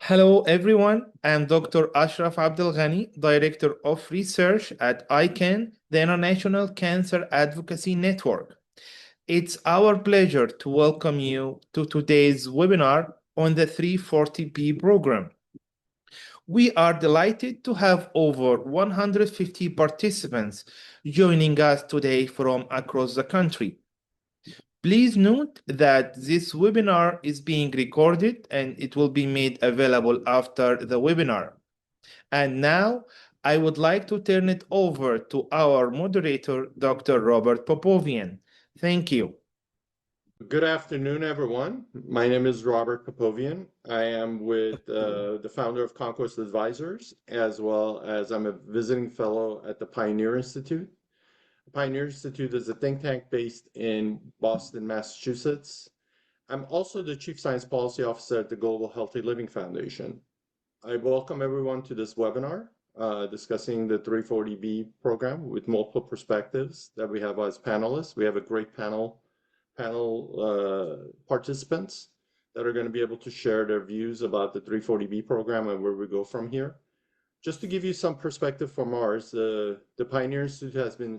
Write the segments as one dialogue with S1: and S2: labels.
S1: Hello, everyone. I'm Dr. Ashraf Abdelghani, Director of Research at ICAN, the International Cancer Advocacy Network. It's our pleasure to welcome you to today's webinar on the 340B program. We are delighted to have over 150 participants joining us today from across the country. Please note that this webinar is being recorded and it will be made available after the webinar. And now I would like to turn it over to our moderator, Dr. Robert Popovian. Thank you.
S2: Good afternoon, everyone. My name is Robert Popovian. I am with the founder of Conquest Advisors, as well as I'm a visiting fellow at the Pioneer Institute. The Pioneer Institute is a think tank based in Boston, Massachusetts. I'm also the Chief Science Policy Officer at the Global Healthy Living Foundation. I welcome everyone to this webinar discussing the 340B program with multiple perspectives that we have as panelists. We have a great panel participants that are going to be able to share their views about the 340B program and where we go from here. Just to give you some perspective from ours, the Pioneer Institute has been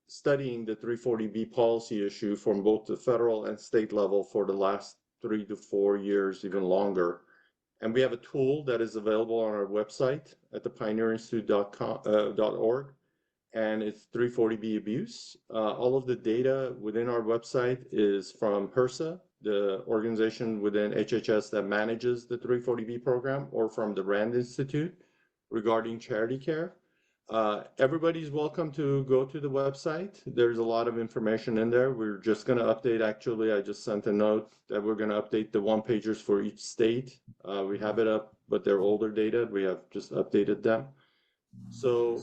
S2: studying the 340B policy issue from both the federal and state level for the last 3 to 4 years, even longer. And we have a tool that is available on our website at thepioneerinstitute.org. And it's 340B abuse. All of the data within our website is from HRSA, the organization within HHS that manages the 340B program, or from the RAND Institute regarding charity care. Everybody's welcome to go to the website. There's a lot of information in there. We're just going to update, actually, I just sent a note that we're going to update the one-pagers for each state. We have it up, but they're older data. We have just updated them. So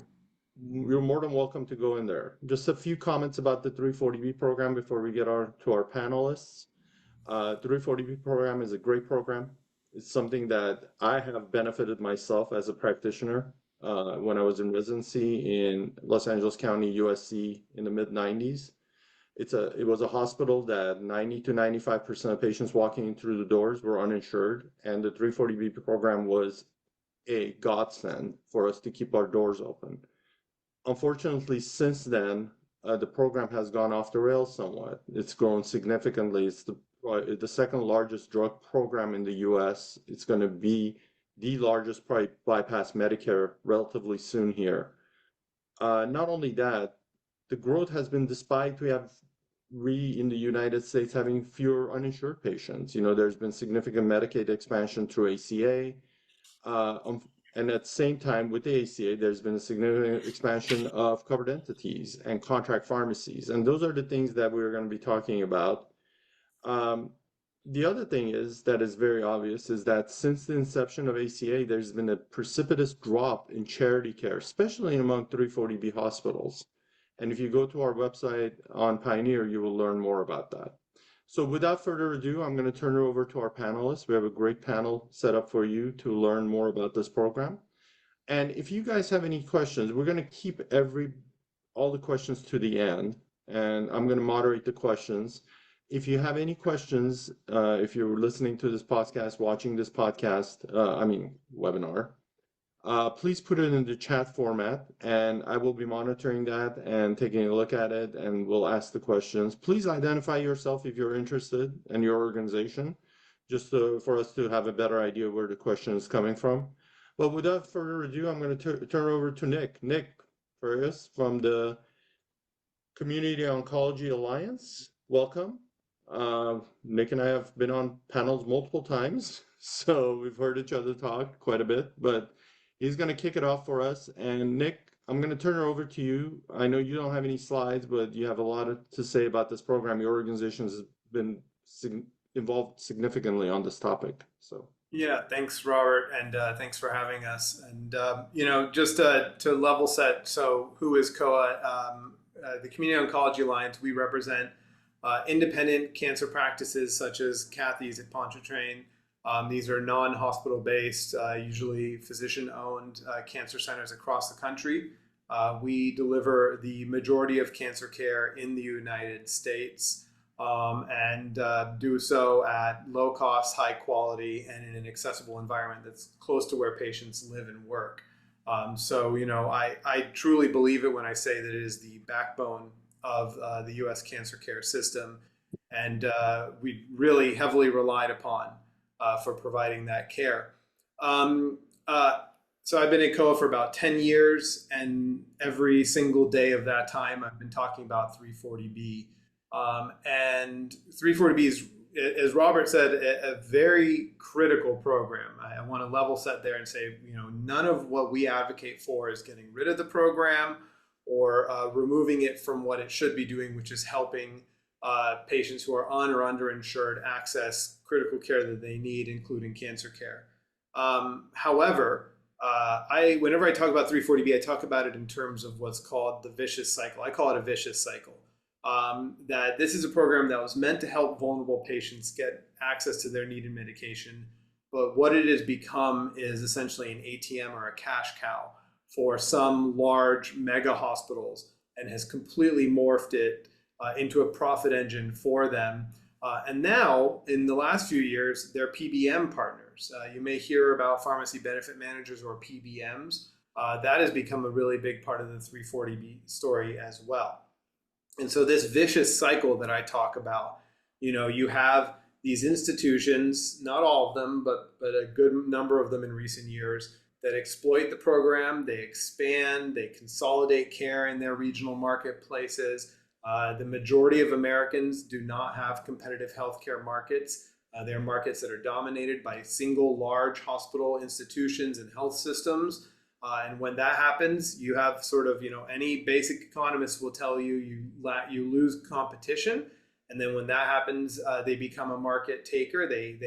S2: you're more than welcome to go in there. Just a few comments about the 340B program before we get to our panelists. 340B program is a great program. It's something that I have benefited myself as a practitioner when I was in residency in Los Angeles County, USC in the mid-90s. It was a hospital that 90 to 95% of patients walking in through the doors were uninsured, and the 340B program was a godsend for us to keep our doors open. Unfortunately, since then, the program has gone off the rails somewhat. It's grown significantly. It's the second largest drug program in the US. It's going to be the largest, probably bypass Medicare relatively soon here. Not only that, the growth has been despite we in the United States having fewer uninsured patients. You know, there's been significant Medicaid expansion through ACA. And at the same time, with the ACA, there's been a significant expansion of covered entities and contract pharmacies. And those are the things that we're going to be talking about. The other thing that is very obvious is that since the inception of ACA, there's been a precipitous drop in charity care, especially among 340B hospitals. And if you go to our website on Pioneer, you will learn more about that. So without further ado, I'm going to turn it over to our panelists. We have a great panel set up for you to learn more about this program. And if you guys have any questions, we're going to keep all the questions to the end, and I'm going to moderate the questions. If you have any questions, if you're listening to this podcast, watching this webinar, please put it in the chat format, and I will be monitoring that and taking a look at it, and we'll ask the questions. Please identify yourself if you're interested and your organization, just for us to have a better idea where the question is coming from. But without further ado, I'm going to turn over to Nick. Nick Farias from the Community Oncology Alliance. Welcome. Nick and I have been on panels multiple times, so we've heard each other talk quite a bit, but he's going to kick it off for us. And Nick, I'm going to turn it over to you. I know you don't have any slides, but you have a lot to say about this program. Your organization has been involved significantly on this topic. So.
S3: Yeah, thanks, Robert, and thanks for having us. And just to level set, so who is COA? The Community Oncology Alliance, we represent independent cancer practices such as Kathy's at Pontchartrain. These are non-hospital based, usually physician-owned cancer centers across the country. We deliver the majority of cancer care in the United States. and do so at low cost, high quality, and in an accessible environment that's close to where patients live and work. So, I truly believe it when I say that it is the backbone of the U.S. cancer care system, and we really heavily relied upon for providing that care. So I've been at COA for about 10 years, and every single day of that time, I've been talking about 340B. And 340B is, as Robert said, a very critical program. I want to level set there and say, none of what we advocate for is getting rid of the program or removing it from what it should be doing, which is helping patients who are un or underinsured access critical care that they need, including cancer care. However, whenever I talk about 340B, I talk about it in terms of what's called the vicious cycle. I call it a vicious cycle. That this is a program that was meant to help vulnerable patients get access to their needed medication, but what it has become is essentially an ATM or a cash cow for some large mega hospitals, and has completely morphed it into a profit engine for them. And now, in the last few years, they're PBM partners. You may hear about pharmacy benefit managers or PBMs. That has become a really big part of the 340B story as well. And so this vicious cycle that I talk about, you have these institutions, not all of them, but a good number of them in recent years, that exploit the program, they expand, they consolidate care in their regional marketplaces. The majority of Americans do not have competitive healthcare markets. They're markets that are dominated by single large hospital institutions and health systems. And when that happens, you have sort of, any basic economist will tell you you lose competition. And then when that happens, they become a market taker. They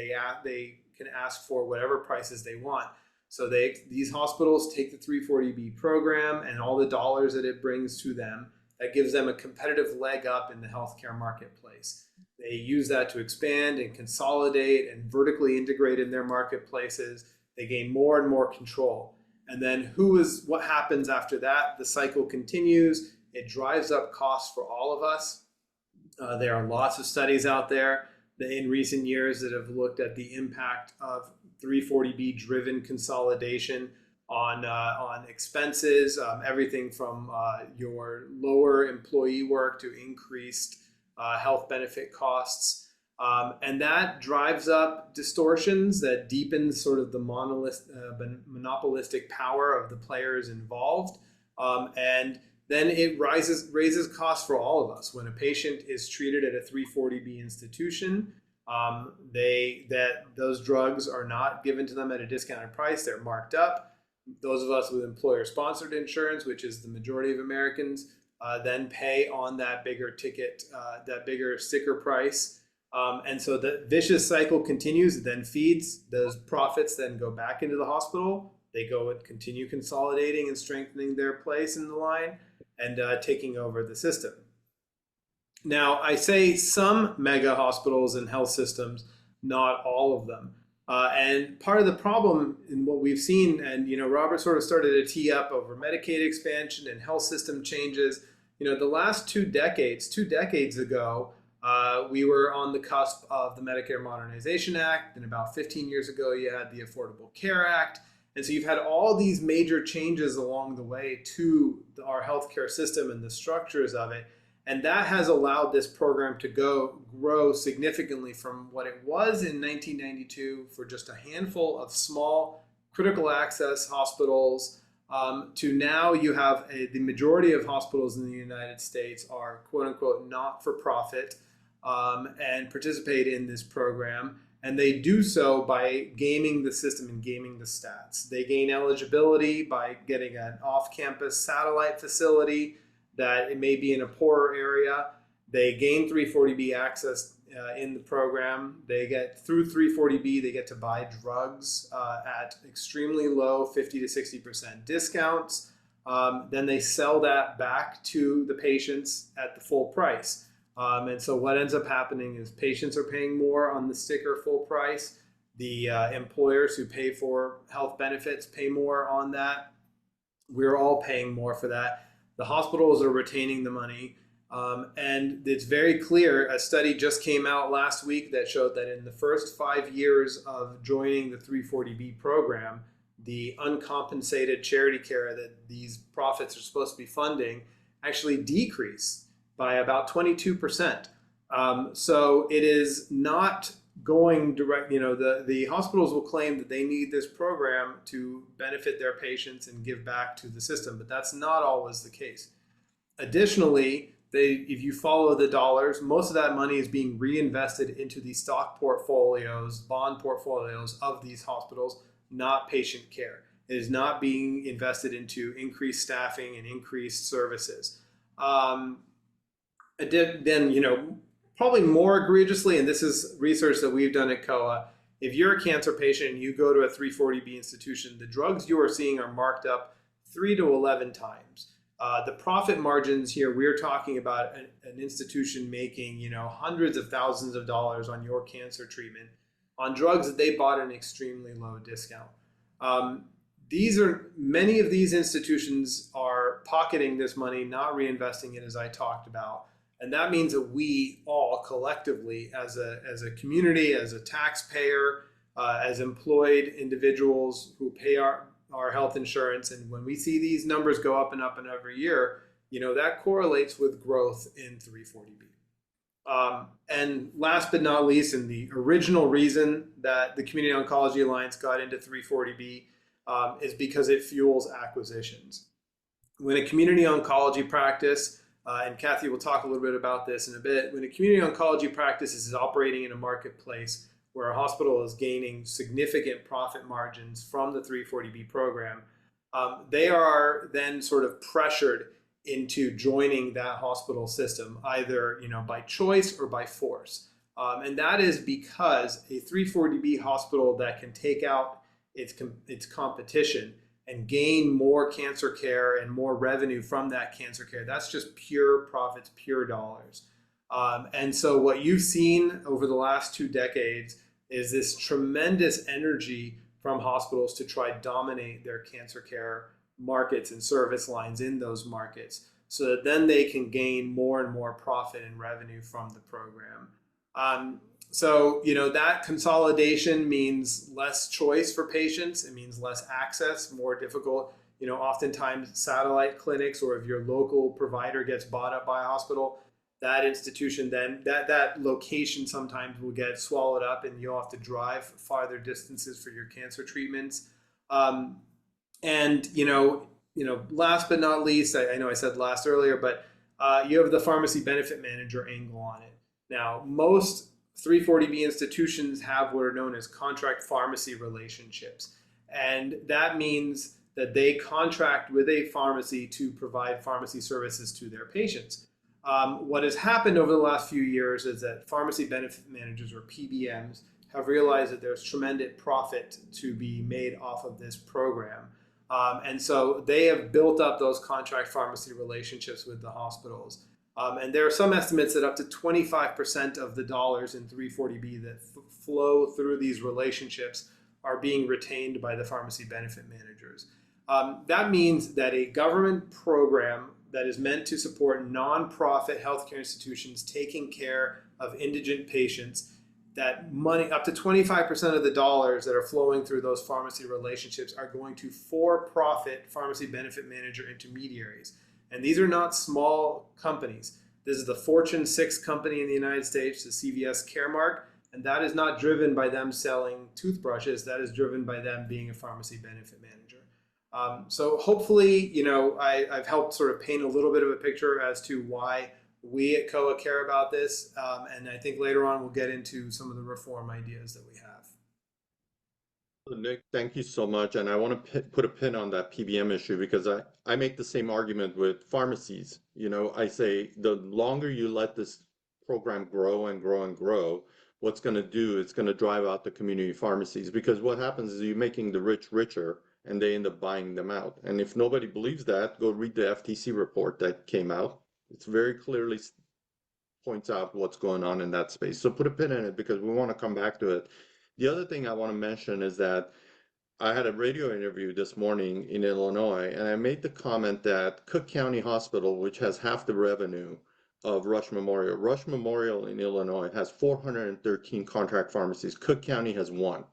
S3: can ask for whatever prices they want. So these hospitals take the 340B program and all the dollars that it brings to them. That gives them a competitive leg up in the healthcare marketplace. They use that to expand and consolidate and vertically integrate in their marketplaces. They gain more and more control. And then what happens after that? The cycle continues. It drives up costs for all of us. There are lots of studies out there in recent years that have looked at the impact of 340B driven consolidation on expenses, everything from your lower employee work to increased health benefit costs. And that drives up distortions that deepens sort of the monopolistic power of the players involved. And then it raises costs for all of us. When a patient is treated at a 340B institution, those drugs are not given to them at a discounted price, they're marked up. Those of us with employer-sponsored insurance, which is the majority of Americans, then pay on that bigger ticket, that bigger sticker price. And so the vicious cycle continues, it then feeds. Those profits then go back into the hospital. They go and continue consolidating and strengthening their place in the line and taking over the system. Now, I say some mega hospitals and health systems, not all of them. And part of the problem in what we've seen, and Robert sort of started to tee up over Medicaid expansion and health system changes. The last 2 decades ago, we were on the cusp of the Medicare Modernization Act, and about 15 years ago, you had the Affordable Care Act. And so you've had all these major changes along the way to our healthcare system and the structures of it. And that has allowed this program to grow significantly from what it was in 1992 for just a handful of small critical access hospitals to now you have the majority of hospitals in the United States are quote unquote not for profit and participate in this program. And they do so by gaming the system and gaming the stats. They gain eligibility by getting an off-campus satellite facility that it may be in a poorer area. They gain 340B access in the program. They get through 340B, they get to buy drugs at extremely low 50 to 60% discounts. Then they sell that back to the patients at the full price. And so what ends up happening is patients are paying more on the sticker full price. The employers who pay for health benefits pay more on that. We're all paying more for that. The hospitals are retaining the money. And it's very clear. A study just came out last week that showed that in the first 5 years of joining the 340B program, the uncompensated charity care that these profits are supposed to be funding actually decreased by about 22%. So it is not going direct. The hospitals will claim that they need this program to benefit their patients and give back to the system, but that's not always the case. Additionally, if you follow the dollars, most of that money is being reinvested into the stock portfolios, bond portfolios of these hospitals, not patient care. It is not being invested into increased staffing and increased services. Then, probably more egregiously, and this is research that we've done at COA, if you're a cancer patient and you go to a 340B institution, the drugs you are seeing are marked up 3 to 11 times. The profit margins here, we're talking about an institution making, hundreds of thousands of dollars on your cancer treatment on drugs that they bought at an extremely low discount. Many of these institutions are pocketing this money, not reinvesting it, as I talked about. And that means that we all collectively, as a community, as a taxpayer, as employed individuals who pay our health insurance, and when we see these numbers go up and up and every year, that correlates with growth in 340B. And last but not least, and the original reason that the Community Oncology Alliance got into 340B is because it fuels acquisitions. When a community oncology practice, and Kathy will talk a little bit about this in a bit, when a community oncology practice is operating in a marketplace where a hospital is gaining significant profit margins from the 340B program, they are then sort of pressured into joining that hospital system, either by choice or by force. And that is because a 340B hospital that can take out its competition and gain more cancer care and more revenue from that cancer care, that's just pure profits, pure dollars. And so what you've seen over the last 2 decades is this tremendous energy from hospitals to try to dominate their cancer care markets and service lines in those markets, so that then they can gain more and more profit and revenue from the program. So that consolidation means less choice for patients. It means less access, more difficult. Oftentimes satellite clinics, or if your local provider gets bought up by a hospital, that institution, then that location sometimes will get swallowed up, and you'll have to drive farther distances for your cancer treatments. And last but not least, I know I said last earlier, but you have the pharmacy benefit manager angle on it. Now, most 340B institutions have what are known as contract pharmacy relationships. And that means that they contract with a pharmacy to provide pharmacy services to their patients. What has happened over the last few years is that pharmacy benefit managers, or PBMs, have realized that there's tremendous profit to be made off of this program. And so they have built up those contract pharmacy relationships with the hospitals. And there are some estimates that up to 25% of the dollars in 340B that flow through these relationships are being retained by the pharmacy benefit managers. That means that a government program that is meant to support nonprofit healthcare institutions taking care of indigent patients, that money, up to 25% of the dollars that are flowing through those pharmacy relationships, are going to for-profit pharmacy benefit manager intermediaries. And these are not small companies. This is the Fortune 6 company in the United States, the CVS Caremark, and that is not driven by them selling toothbrushes. That is driven by them being a pharmacy benefit manager. So hopefully, I've helped sort of paint a little bit of a picture as to why we at COA care about this. And I think later on we'll get into some of the reform ideas that we have.
S2: Nick, thank you so much. And I want to put a pin on that PBM issue, because I make the same argument with pharmacies. I say the longer you let this program grow and grow and grow, what's going to do, it's going to drive out the community pharmacies, because what happens is you're making the rich richer and they end up buying them out. And if nobody believes that, go read the FTC report that came out. It's very clearly points out what's going on in that space. So put a pin in it, because we want to come back to it. The other thing I want to mention is that I had a radio interview this morning in Illinois, and I made the comment that Cook County Hospital, which has half the revenue of Rush Memorial. Rush Memorial in Illinois has 413 contract pharmacies. Cook County has 1.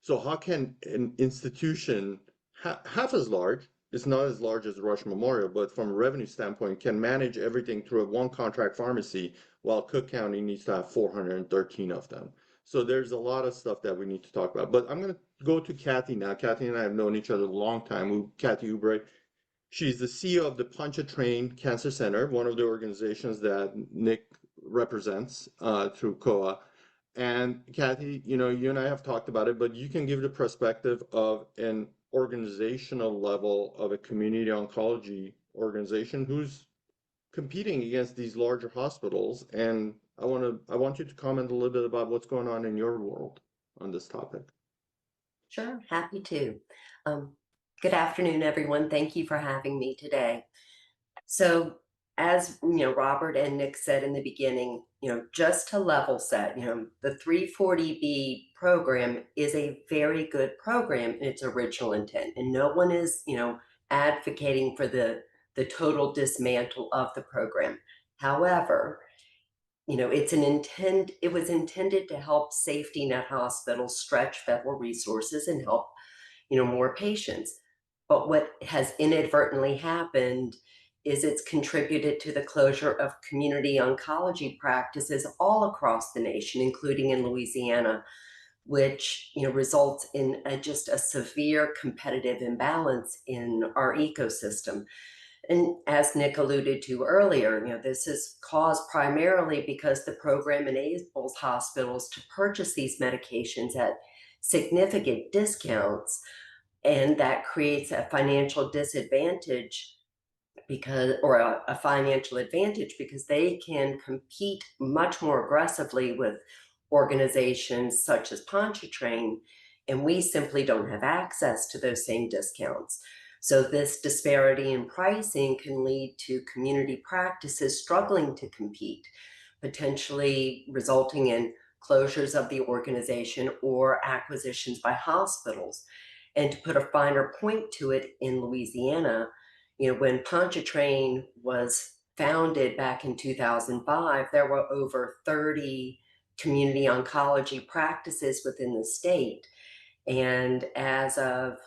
S2: So how can an institution half as large, it's not as large as Rush Memorial, but from a revenue standpoint, can manage everything through a 1 contract pharmacy, while Cook County needs to have 413 of them. So there's a lot of stuff that we need to talk about. But I'm going to go to Kathy now. Kathy and I have known each other a long time. Kathy Oubre, she's the CEO of the Pontchartrain Cancer Center, one of the organizations that Nick represents through COA. And Kathy, you and I have talked about it, but you can give the perspective of an organizational level of a community oncology organization who's competing against these larger hospitals. And I want you to comment a little bit about what's going on in your world on this topic.
S4: Sure, happy to. Good afternoon, everyone. Thank you for having me today. So, as Robert and Nick said in the beginning, just to level set, the 340B program is a very good program in its original intent, and no one is, advocating for the total dismantle of the program. However, it was intended to help safety net hospitals stretch federal resources and help, more patients. But what has inadvertently happened is it's contributed to the closure of community oncology practices all across the nation, including in Louisiana, which results in just a severe competitive imbalance in our ecosystem. And as Nick alluded to earlier, this is caused primarily because the program enables hospitals to purchase these medications at significant discounts, and that creates a financial disadvantage a financial advantage because they can compete much more aggressively with organizations such as Pontchartrain, and we simply don't have access to those same discounts. So this disparity in pricing can lead to community practices struggling to compete, potentially resulting in closures of the organization or acquisitions by hospitals. And to put a finer point to it, in Louisiana, when Pontchartrain was founded back in 2005, there were over 30 community oncology practices within the state. And as of,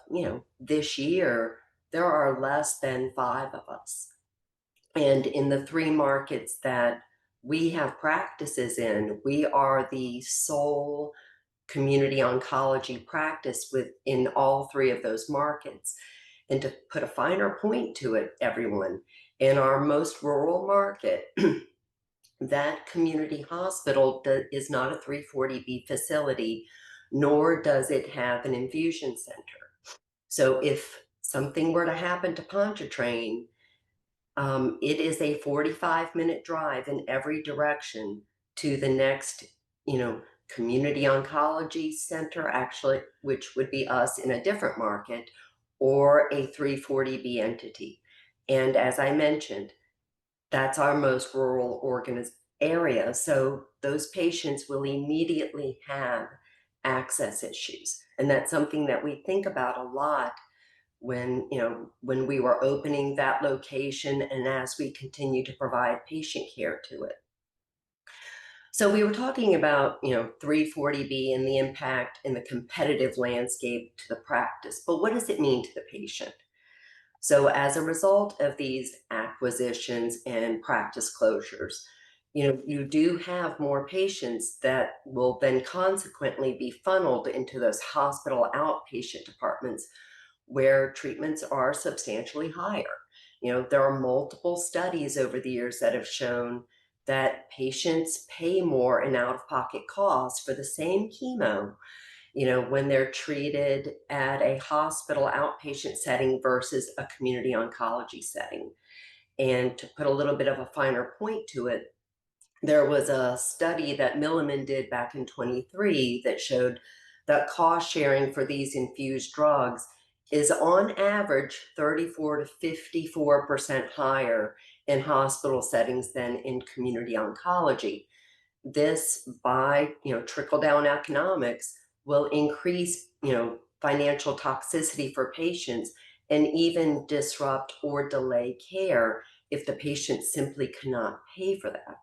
S4: this year, there are less than 5 of us. And in the 3 markets that we have practices in, we are the sole community oncology practice within all 3 of those markets. And to put a finer point to it, everyone, in our most rural market, that community hospital is not a 340B facility, nor does it have an infusion center. So if something were to happen to Pontchartrain, it is a 45-minute drive in every direction to the next, community oncology center, actually, which would be us in a different market, or a 340B entity. And as I mentioned, that's our most rural area. So those patients will immediately have access issues. And that's something that we think about a lot when we were opening that location and as we continue to provide patient care to it. So we were talking about, 340B and the impact in the competitive landscape to the practice, but what does it mean to the patient? So as a result of these acquisitions and practice closures, you do have more patients that will then consequently be funneled into those hospital outpatient departments where treatments are substantially higher. There are multiple studies over the years that have shown that patients pay more in out-of-pocket costs for the same chemo, when they're treated at a hospital outpatient setting versus a community oncology setting. And to put a little bit of a finer point to it, there was a study that Milliman did back in 23 that showed that cost sharing for these infused drugs is on average 34 to 54% higher in hospital settings than in community oncology. This, by trickle down economics, will increase financial toxicity for patients and even disrupt or delay care if the patient simply cannot pay for that.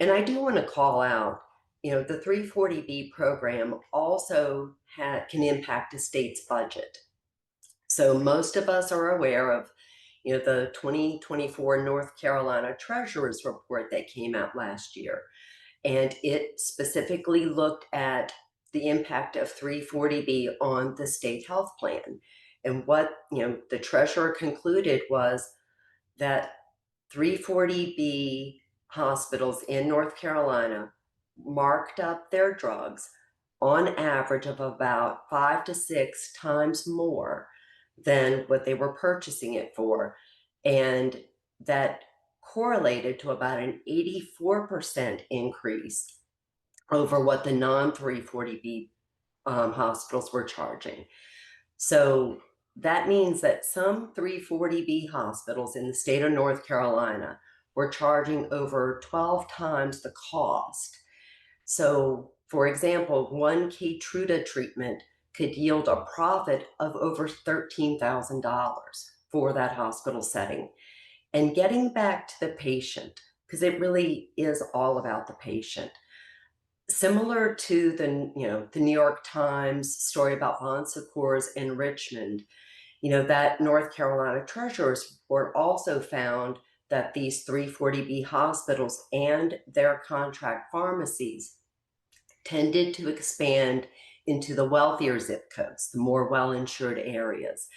S4: And I do want to call out, the 340B program also can impact a state's budget. So most of us are aware of, the 2024 North Carolina Treasurer's Report that came out last year. And it specifically looked at the impact of 340B on the state health plan. And what, the treasurer concluded was that 340B hospitals in North Carolina marked up their drugs on average of about 5 to 6 times more than what they were purchasing it for. And that correlated to about an 84% increase over what the non-340B hospitals were charging. So that means that some 340B hospitals in the state of North Carolina were charging over 12 times the cost. So, for example, one Keytruda treatment could yield a profit of over $13,000 for that hospital setting. And getting back to the patient, because it really is all about the patient. Similar to the New York Times story about Bon Secours in Richmond, that North Carolina Treasurer's Report also found that these 340B hospitals and their contract pharmacies tended to expand into the wealthier zip codes, the more well-insured areas,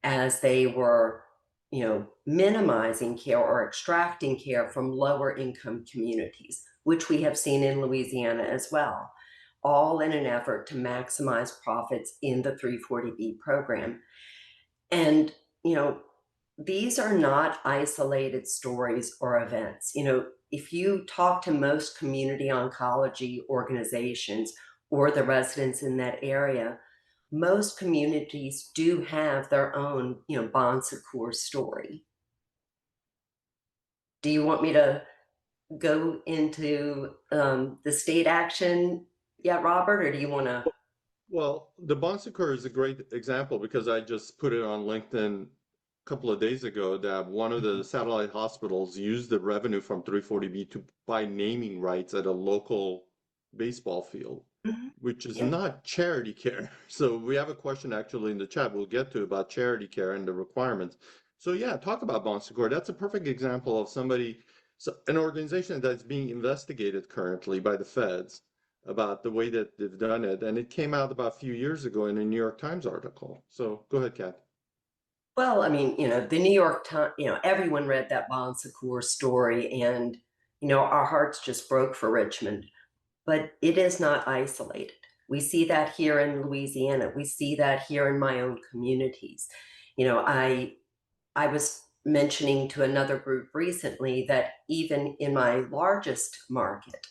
S4: as they were, minimizing care or extracting care from lower income communities, which we have seen in Louisiana as well, all in an effort to maximize profits in the 340B program. And, these are not isolated stories or events. If you talk to most community oncology organizations or the residents in that area, most communities do have their own, Bon Secours story. Do you want me to go into the state action yet, Robert, or do you want to?
S2: Well, the Bon Secours is a great example because I just put it on LinkedIn a couple of days ago that one of the satellite hospitals used the revenue from 340B to buy naming rights at a local baseball field, which is not charity care. So we have a question actually in the chat we'll get to about charity care and the requirements. So yeah, talk about Bon Secours. That's a perfect example of an organization that's being investigated currently by the feds about the way that they've done it. And it came out about a few years ago in a New York Times article. So go ahead, Kat.
S4: Well, I mean, the New York Times, everyone read that Bon Secours story, and, our hearts just broke for Richmond. But it is not isolated. We see that here in Louisiana. We see that here in my own communities. I was mentioning to another group recently that even in my largest market,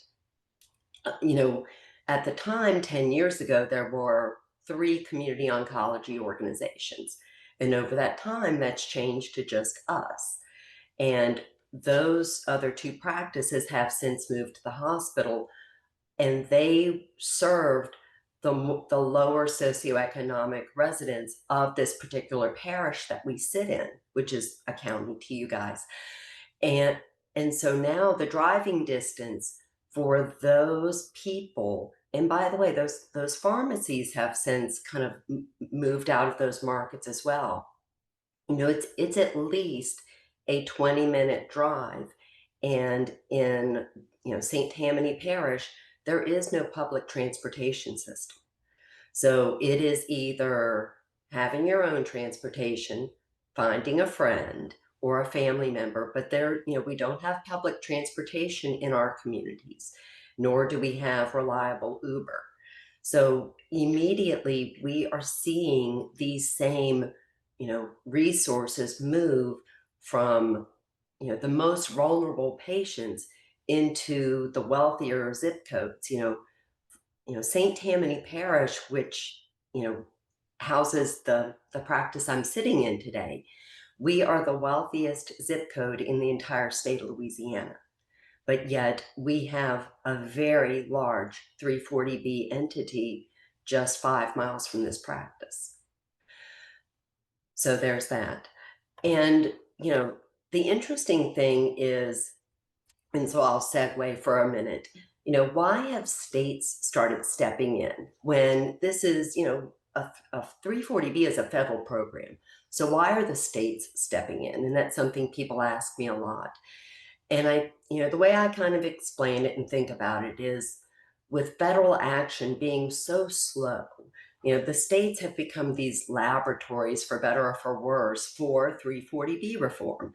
S4: at the time, 10 years ago, there were 3 community oncology organizations. And over that time, that's changed to just us. And those other 2 practices have since moved to the hospital, and they served the lower socioeconomic residents of this particular parish that we sit in, which is a county to you guys. And so now the driving distance for those people, and by the way, those pharmacies have since kind of moved out of those markets as well. It's at least a 20-minute drive. And in, St. Tammany Parish, there is no public transportation system. So it is either having your own transportation, finding a friend or a family member, but we don't have public transportation in our communities, nor do we have reliable Uber. So immediately we are seeing these same, resources move from, the most vulnerable patients into the wealthier zip codes. St. Tammany Parish, which, houses the practice I'm sitting in today, we are the wealthiest zip code in the entire state of Louisiana. But yet we have a very large 340B entity just 5 miles from this practice. So there's that. And, The interesting thing is, and so I'll segue for a minute, why have states started stepping in when this is, a 340B is a federal program. So why are the states stepping in? And that's something people ask me a lot. And the way I kind of explain it and think about it is with federal action being so slow, the states have become these laboratories, for better or for worse, for 340B reform.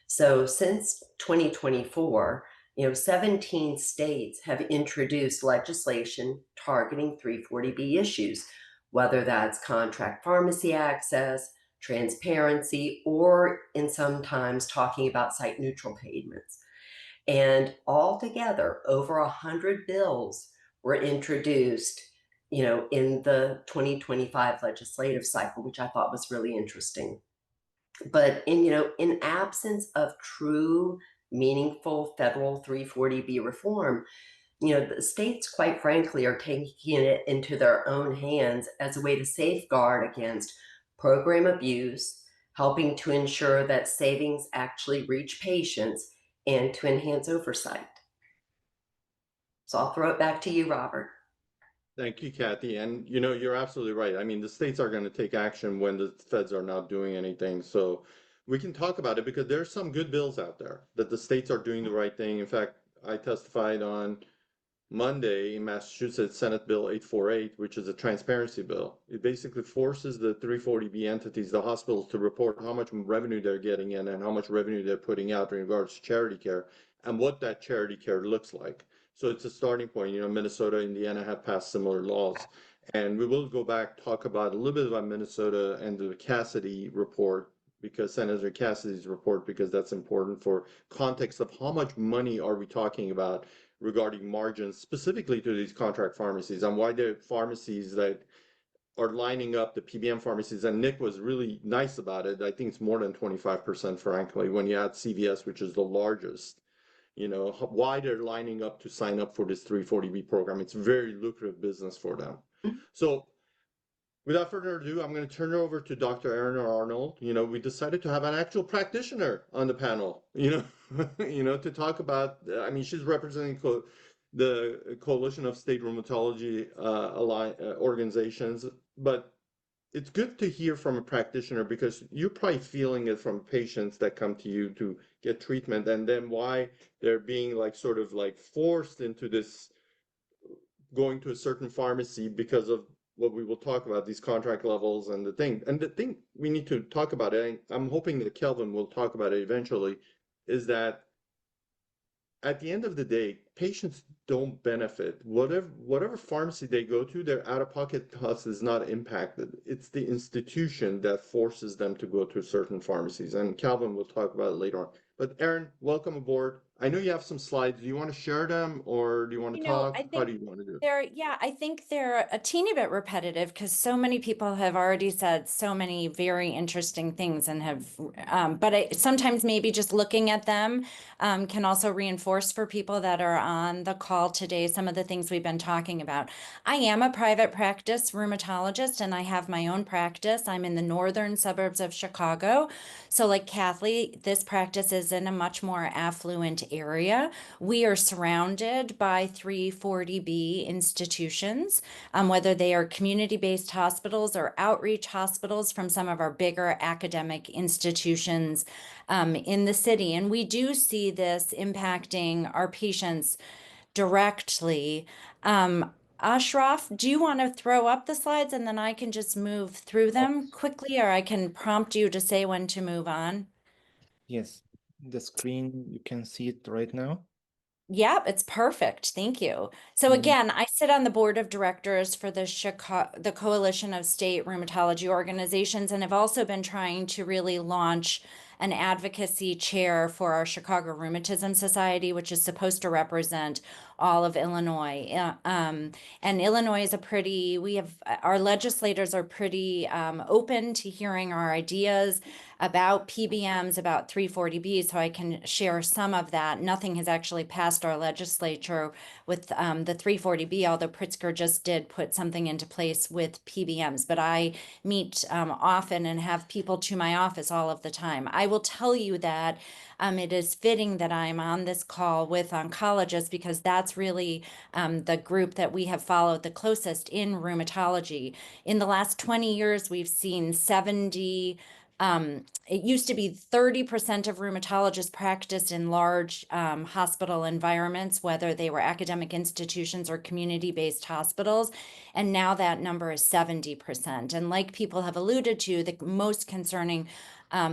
S4: So since 2024, 17 states have introduced legislation targeting 340B issues, whether that's contract pharmacy access, transparency, or in sometimes talking about site neutral payments. And altogether, over 100 bills were introduced, in the 2025 legislative cycle, which I thought was really interesting. But in absence of true, meaningful federal 340B reform, the states, quite frankly, are taking it into their own hands as a way to safeguard against program abuse, helping to ensure that savings actually reach patients, and to enhance oversight. So I'll throw it back to you, Robert.
S2: Thank you, Kathy. And you're absolutely right. I mean, the states are going to take action when the feds are not doing anything. So we can talk about it because there's some good bills out there that the states are doing the right thing. In fact, I testified on Monday in Massachusetts Senate Bill 848, which is a transparency bill. It basically forces the 340B entities, the hospitals, to report how much revenue they're getting in and how much revenue they're putting out in regards to charity care and what that charity care looks like. So it's a starting point. Minnesota, Indiana have passed similar laws. And we will go back, talk about a little bit about Minnesota and the Cassidy report, because Senator Cassidy's report, because that's important for context of how much money are we talking about regarding margins, specifically to these contract pharmacies, and why the pharmacies that are lining up, the PBM pharmacies, and Nick was really nice about it. I think it's more than 25%, frankly, when you add CVS, which is the largest. Why they're lining up to sign up for this 340B program. It's very lucrative business for them. So without further ado, I'm going to turn it over to Dr. Erin Arnold. We decided to have an actual practitioner on the panel, to talk about, she's representing the Coalition of State Rheumatology organizations, but it's good to hear from a practitioner because you're probably feeling it from patients that come to you to get treatment, and then why they're being sort of forced into this, going to a certain pharmacy because of what we will talk about, these contract levels and the thing we need to talk about, and I'm hoping that Kelvin will talk about it eventually, is that at the end of the day, patients don't benefit. Whatever pharmacy they go to, their out-of-pocket cost is not impacted. It's the institution that forces them to go to certain pharmacies. And Calvin will talk about it later on. But Erin, welcome aboard. I know you have some slides. Do you want to share them or do you want to talk? How do you want to do it?
S5: I think they're a teeny bit repetitive because so many people have already said so many very interesting things and have, but sometimes maybe just looking at them can also reinforce for people that are on the call today some of the things we've been talking about. I am a private practice rheumatologist and I have my own practice. I'm in the northern suburbs of Chicago. So like Kathleen, this practice is in a much more affluent area. We are surrounded by 340B institutions, whether they are community-based hospitals or outreach hospitals from some of our bigger academic institutions in the city. And we do see this impacting our patients directly. Ashraf, do you want to throw up the slides and then I can just move through them quickly, or I can prompt you to say when to move on?
S1: Yes, the screen, you can see it right now.
S5: Yep, it's perfect. Thank you. So again, I sit on the board of directors for the Coalition of State Rheumatology Organizations, and have also been trying to really launch an advocacy chair for our Chicago Rheumatism Society, which is supposed to represent all of Illinois. And Illinois is our legislators are pretty open to hearing our ideas. about PBMs, about 340B, so I can share some of that. Nothing has actually passed our legislature with the 340B, although Pritzker just did put something into place with PBMs. But I meet often and have people to my office all of the time. I will tell you that it is fitting that I'm on this call with oncologists because that's really the group that we have followed the closest in rheumatology. In the last 20 years, we've seen 70 it used to be 30% of rheumatologists practiced in large hospital environments, whether they were academic institutions or community-based hospitals. And now that number is 70%. And like people have alluded to, the most concerning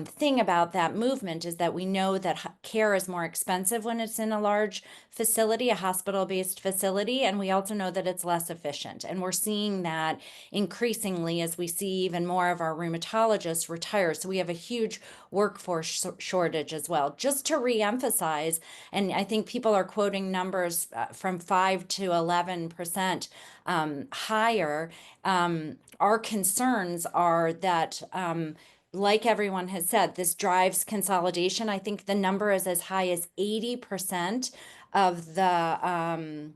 S5: thing about that movement is that we know that care is more expensive when it's in a large facility, a hospital-based facility, and we also know that it's less efficient. And we're seeing that increasingly as we see even more of our rheumatologists retire. So we have a huge workforce shortage as well. Just to reemphasize, and I think people are quoting numbers from 5 to 11% higher, our concerns are that like everyone has said, this drives consolidation. I think the number is as high as 80% of the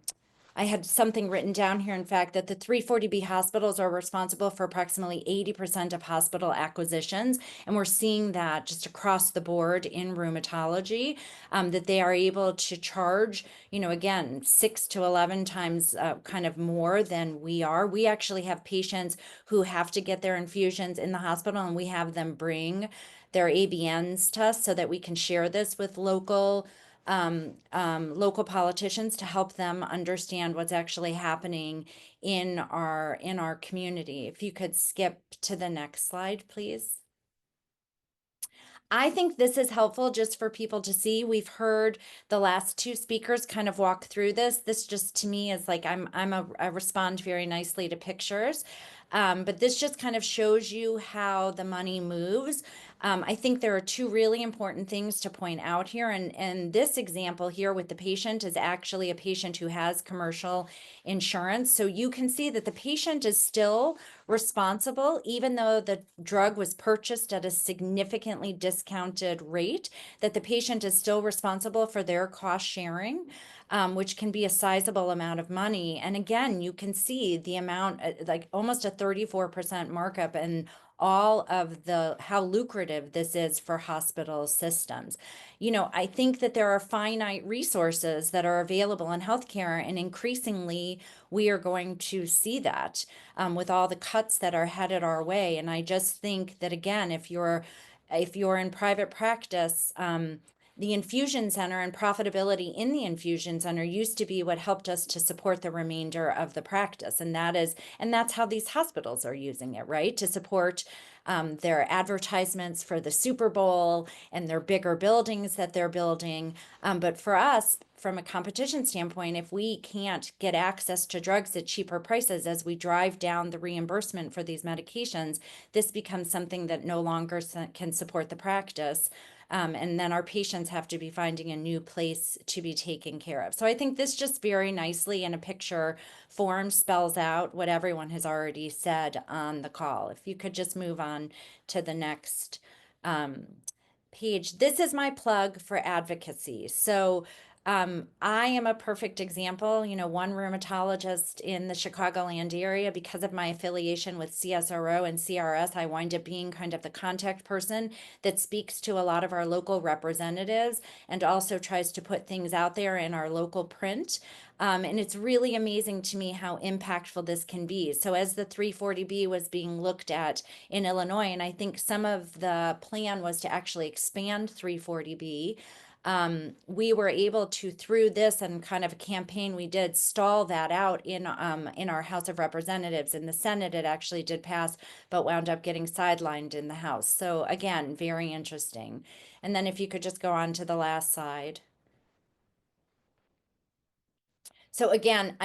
S5: I had something written down here, in fact, that the 340B hospitals are responsible for approximately 80% of hospital acquisitions. And we're seeing that just across the board in rheumatology, that they are able to charge, again, 6 to 11 times kind of more than we are. We actually have patients who have to get their infusions in the hospital, and we have them bring their ABNs to us so that we can share this with local politicians to help them understand what's actually happening in our community. If you could skip to the next slide, please. I think this is helpful just for people to see. We've heard the last two speakers kind of walk through this. This just to me is like I respond very nicely to pictures. But this just kind of shows you how the money moves. I think there are two really important things to point out here. And this example here with the patient is actually a patient who has commercial insurance. So you can see that the patient is still responsible, even though the drug was purchased at a significantly discounted rate, that the patient is still responsible for their cost sharing. Which can be a sizable amount of money. And again, you can see the amount, like almost a 34% markup, and all of how lucrative this is for hospital systems. I think that there are finite resources that are available in healthcare, and increasingly we are going to see that with all the cuts that are headed our way. And I just think that, again, if you're in private practice, the infusion center and profitability in the infusion center used to be what helped us to support the remainder of the practice. And that's how these hospitals are using it, right? To support their advertisements for the Super Bowl and their bigger buildings that they're building. But for us, from a competition standpoint, if we can't get access to drugs at cheaper prices as we drive down the reimbursement for these medications, this becomes something that no longer can support the practice. And then our patients have to be finding a new place to be taken care of. So I think this just very nicely in a picture form spells out what everyone has already said on the call. If you could just move on to the next page. This is my plug for advocacy. So I am a perfect example, one rheumatologist in the Chicagoland area. Because of my affiliation with CSRO and CRS, I wind up being kind of the contact person that speaks to a lot of our local representatives and also tries to put things out there in our local print. And it's really amazing to me how impactful this can be. So as the 340B was being looked at in Illinois, and I think some of the plan was to actually expand 340B, we were able to, through this and kind of a campaign we did, stall that out in our House of Representatives. In the Senate, it actually did pass, but wound up getting sidelined in the House. So again, very interesting. And then if you could just go on to the last slide. So again,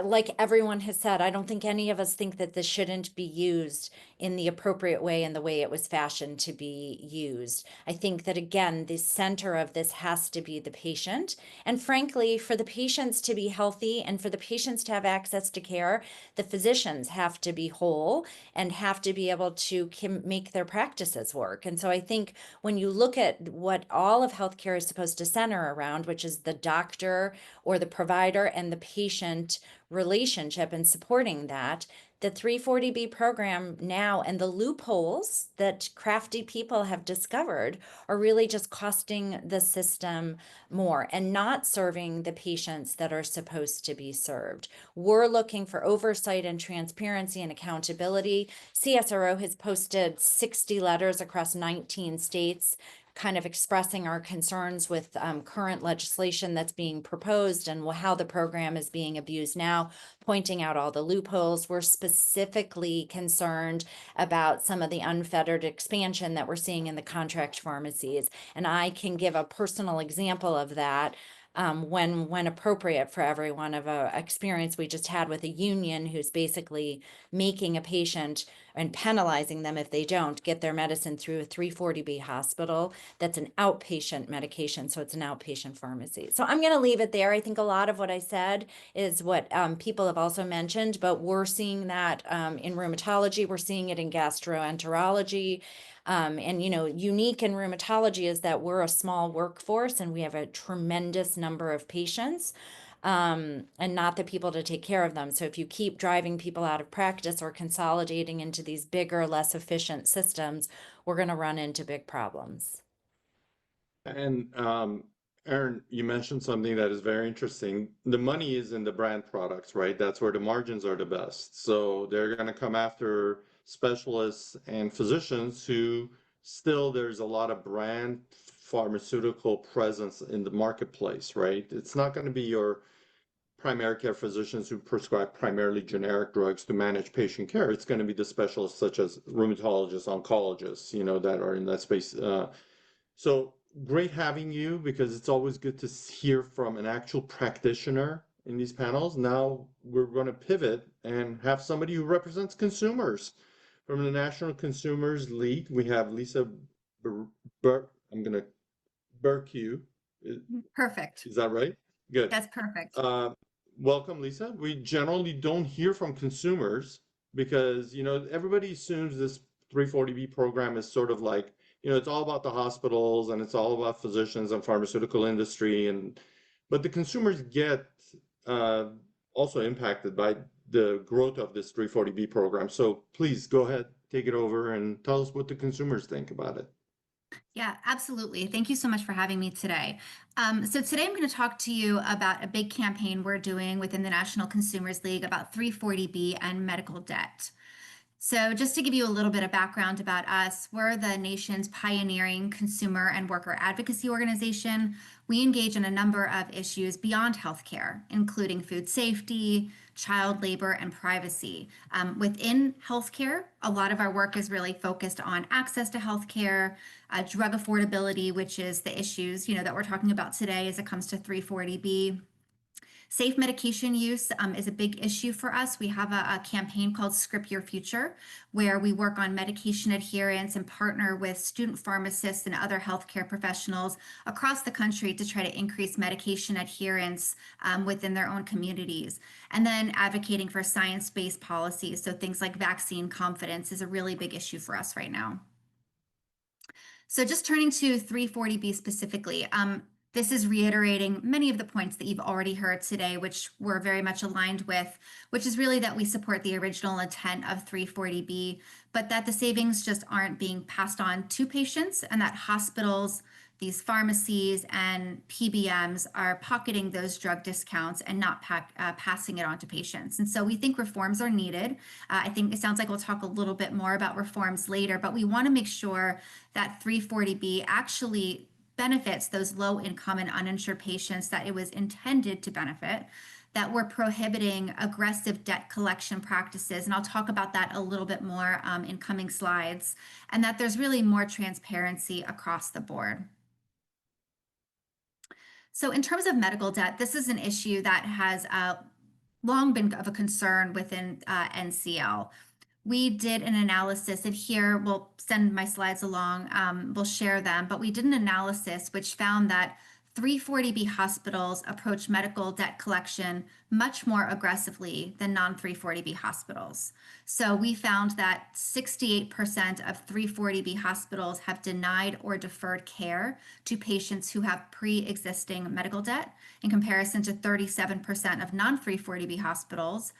S5: like everyone has said, I don't think any of us think that this shouldn't be used in the appropriate way and the way it was fashioned to be used. I think that, again, the center of this has to be the patient. And frankly, for the patients to be healthy and for the patients to have access to care, the physicians have to be whole and have to be able to make their practices work. And so I think when you look at what all of healthcare is supposed to center around, which is the doctor or the provider and the patient relationship and supporting that, the 340B program now and the loopholes that crafty people have discovered are really just costing the system more and not serving the patients that are supposed to be served. We're looking for oversight and transparency and accountability. CSRO has posted 60 letters across 19 states kind of expressing our concerns with current legislation that's being proposed and how the program is being abused now, pointing out all the loopholes. We're specifically concerned about some of the unfettered expansion that we're seeing in the contract pharmacies. And I can give a personal example of that when appropriate for everyone, of a experience we just had with a union who's basically making a patient and penalizing them if they don't get their medicine through a 340B hospital. That's an outpatient medication, so it's an outpatient pharmacy. So I'm going to leave it there. I think a lot of what I said is what people have also mentioned, but we're seeing that in rheumatology, we're seeing it in gastroenterology. And, you know, unique in rheumatology is that we're a small workforce and we have a tremendous number of patients and not the people to take care of them. So if you keep driving people out of practice or consolidating into these bigger, less efficient systems, we're going to run into big problems.
S2: And Aaron, you mentioned something that is very interesting. The money is in the brand products, right? That's where the margins are the best. So they're going to come after specialists and physicians who still there's a lot of brand pharmaceutical presence in the marketplace, right? It's not going to be your primary care physicians who prescribe primarily generic drugs to manage patient care. It's going to be the specialists such as rheumatologists, oncologists, you know, that are in that space. So great having you, because it's always good to hear from an actual practitioner in these panels. Now we're going to pivot and have somebody who represents consumers. From the National Consumers League, we have Lisa Burkew.
S6: Perfect.
S2: Is that right? Good.
S6: That's perfect.
S2: Welcome, Lisa. We generally don't hear from consumers because, you know, everybody assumes this 340B program is sort of like, you know, it's all about the hospitals and it's all about physicians and pharmaceutical industry, but the consumers get also impacted by the growth of this 340B program. So please go ahead, take it over and tell us what the consumers think about it.
S6: Yeah, absolutely. Thank you so much for having me today. So today I'm going to talk to you about a big campaign we're doing within the National Consumers League about 340B and medical debt. So just to give you a little bit of background about us, we're the nation's pioneering consumer and worker advocacy organization. We engage in a number of issues beyond healthcare, including food safety, child labor, and privacy. Within healthcare, a lot of our work is really focused on access to healthcare, drug affordability, which is the issues, you know, that we're talking about today as it comes to 340B. Safe medication use is a big issue for us. We have a campaign called Script Your Future, where we work on medication adherence and partner with student pharmacists and other healthcare professionals across the country to try to increase medication adherence within their own communities. And then advocating for science-based policies. So things like vaccine confidence is a really big issue for us right now. So just turning to 340B specifically, this is reiterating many of the points that you've already heard today, which we're very much aligned with, which is really that we support the original intent of 340B, but that the savings just aren't being passed on to patients, and that hospitals, these pharmacies, and PBMs are pocketing those drug discounts and not passing it on to patients. And so we think reforms are needed. I think it sounds like we'll talk a little bit more about reforms later, but we want to make sure that 340B actually benefits those low income and uninsured patients that it was intended to benefit, that we're prohibiting aggressive debt collection practices, and I'll talk about that a little bit more in coming slides, and that there's really more transparency across the board. So in terms of medical debt, this is an issue that has long been of a concern within NCL. We did an analysis, and here we'll send my slides along, we'll share them, but we did an analysis which found that 340B hospitals approach medical debt collection much more aggressively than non-340B hospitals. So we found that 68% of 340B hospitals have denied or deferred care to patients who have pre-existing medical debt, in comparison to 37% of non-340B hospitals.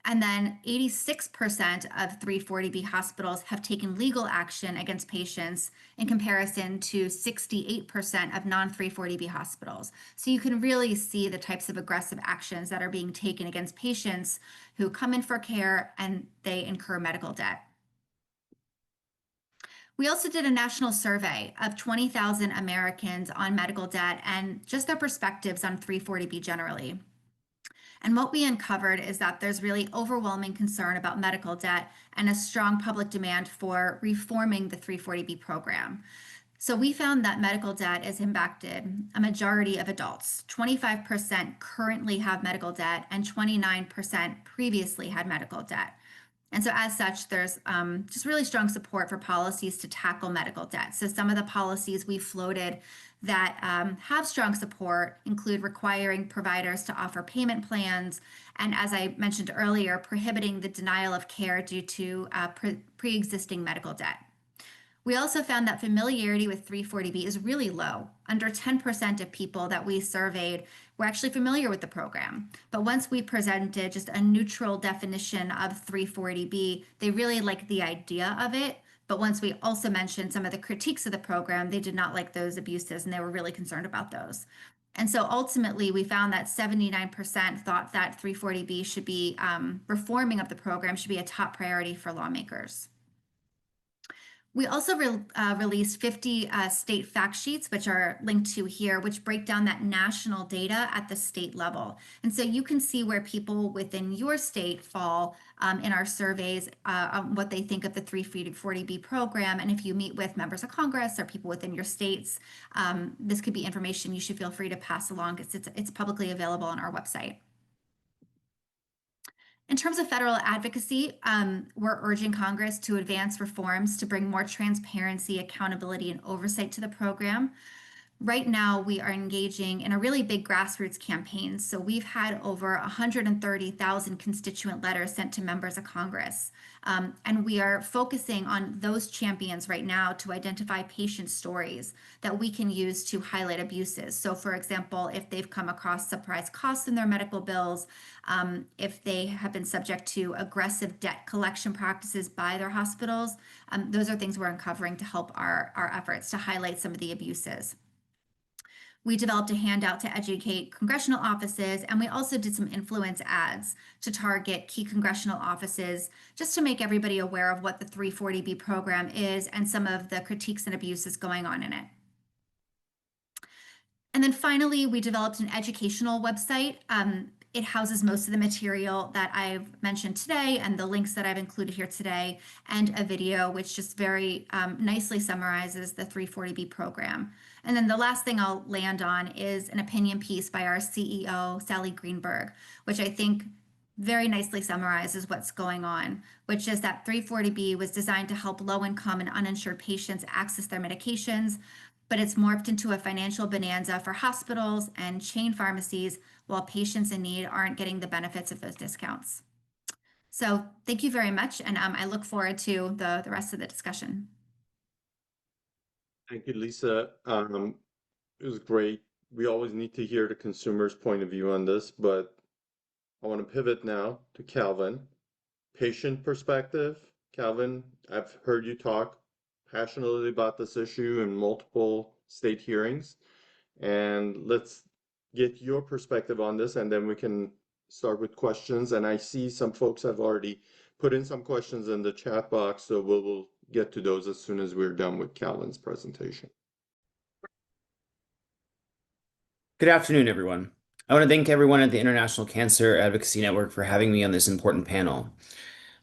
S6: And then 86% of 340B hospitals have taken legal action against patients, in comparison to 68% of non-340B hospitals. So you can really see the types of aggressive actions that are being taken against patients who come in for care and they incur medical debt. We also did a national survey of 20,000 Americans on medical debt and just their perspectives on 340B generally. And what we uncovered is that there's really overwhelming concern about medical debt and a strong public demand for reforming the 340B program. So we found that medical debt is impacted a majority of adults. 25% currently have medical debt and 29% previously had medical debt. And so as such, there's just really strong support for policies to tackle medical debt. So some of the policies we floated that have strong support include requiring providers to offer payment plans, and as I mentioned earlier, prohibiting the denial of care due to pre-existing medical debt. We also found that familiarity with 340B is really low. Under 10% of people that we surveyed were actually familiar with the program. But once we presented just a neutral definition of 340B, they really liked the idea of it. But once we also mentioned some of the critiques of the program, they did not like those abuses, and they were really concerned about those. And so ultimately, we found that 79% thought that 340B should be, reforming of the program should be a top priority for lawmakers. We also released 50 state fact sheets, which are linked to here, which break down that national data at the state level. And so you can see where people within your state fall in our surveys, on what they think of the 340B program. And if you meet with members of Congress or people within your states, this could be information you should feel free to pass along. It's publicly available on our website. In terms of federal advocacy, we're urging Congress to advance reforms to bring more transparency, accountability, and oversight to the program. Right now, we are engaging in a really big grassroots campaign. So we've had over 130,000 constituent letters sent to members of Congress. And we are focusing on those champions right now to identify patient stories that we can use to highlight abuses. So for example, if they've come across surprise costs in their medical bills, if they have been subject to aggressive debt collection practices by their hospitals, those are things we're uncovering to help our efforts to highlight some of the abuses. We developed a handout to educate congressional offices, and we also did some influence ads to target key congressional offices, just to make everybody aware of what the 340B program is and some of the critiques and abuses going on in it. And then finally, we developed an educational website. It houses most of the material that I've mentioned today and the links that I've included here today, and a video which just very nicely summarizes the 340B program. And then the last thing I'll land on is an opinion piece by our CEO, Sally Greenberg, which I think very nicely summarizes what's going on, which is that 340B was designed to help low-income and uninsured patients access their medications, but it's morphed into a financial bonanza for hospitals and chain pharmacies, while patients in need aren't getting the benefits of those discounts. So thank you very much, and I look forward to the rest of the discussion.
S2: Thank you, Lisa. It was great. We always need to hear the consumer's point of view on this, but I want to pivot now to Calvin. Patient perspective. Calvin, I've heard you talk passionately about this issue in multiple state hearings, and let's get your perspective on this, and then we can start with questions. And I see some folks have already put in some questions in the chat box, so we'll get to those as soon as we're done with Calvin's presentation.
S7: Good afternoon, everyone. I want to thank everyone at the International Cancer Advocacy Network for having me on this important panel.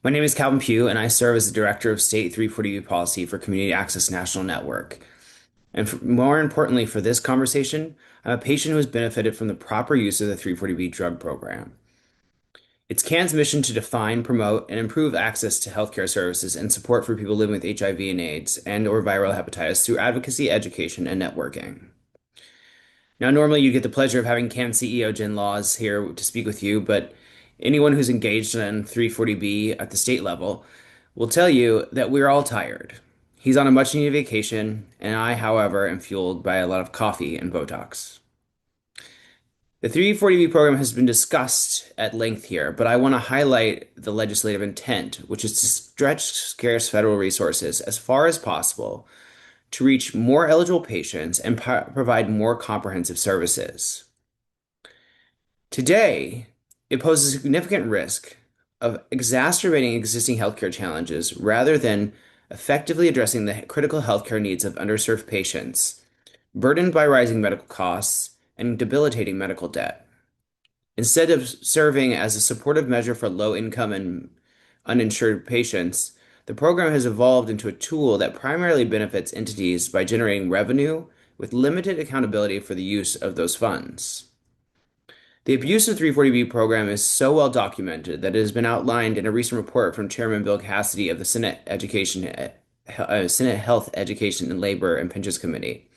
S7: My name is Calvin Pugh, and I serve as the Director of State 340B Policy for Community Access National Network. And more importantly for this conversation, I'm a patient who has benefited from the proper use of the 340B drug program. It's CAN's mission to define, promote, and improve access to healthcare services and support for people living with HIV and AIDS and/or viral hepatitis through advocacy, education, and networking. Now, normally you get the pleasure of having CAN CEO Jen Laws here to speak with you, but anyone who's engaged in 340B at the state level will tell you that we're all tired. He's on a much needed vacation, and I, however, am fueled by a lot of coffee and Botox. The 340B program has been discussed at length here, but I want to highlight the legislative intent, which is to stretch scarce federal resources as far as possible to reach more eligible patients and provide more comprehensive services. Today, it poses a significant risk of exacerbating existing healthcare challenges rather than effectively addressing the critical healthcare needs of underserved patients, burdened by rising medical costs and debilitating medical debt. Instead of serving as a supportive measure for low-income and uninsured patients, the program has evolved into a tool that primarily benefits entities by generating revenue with limited accountability for the use of those funds. The abuse of 340B program is so well documented that it has been outlined in a recent report from Chairman Bill Cassidy of the Senate Health, Education, and Labor and Pensions Committee,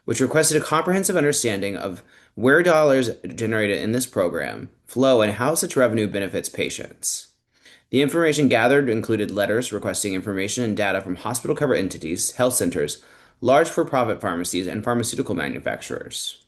S7: which requested a comprehensive understanding of where dollars generated in this program flow and how such revenue benefits patients. The information gathered included letters requesting information and data from hospital cover entities, health centers, large for-profit pharmacies, and pharmaceutical manufacturers.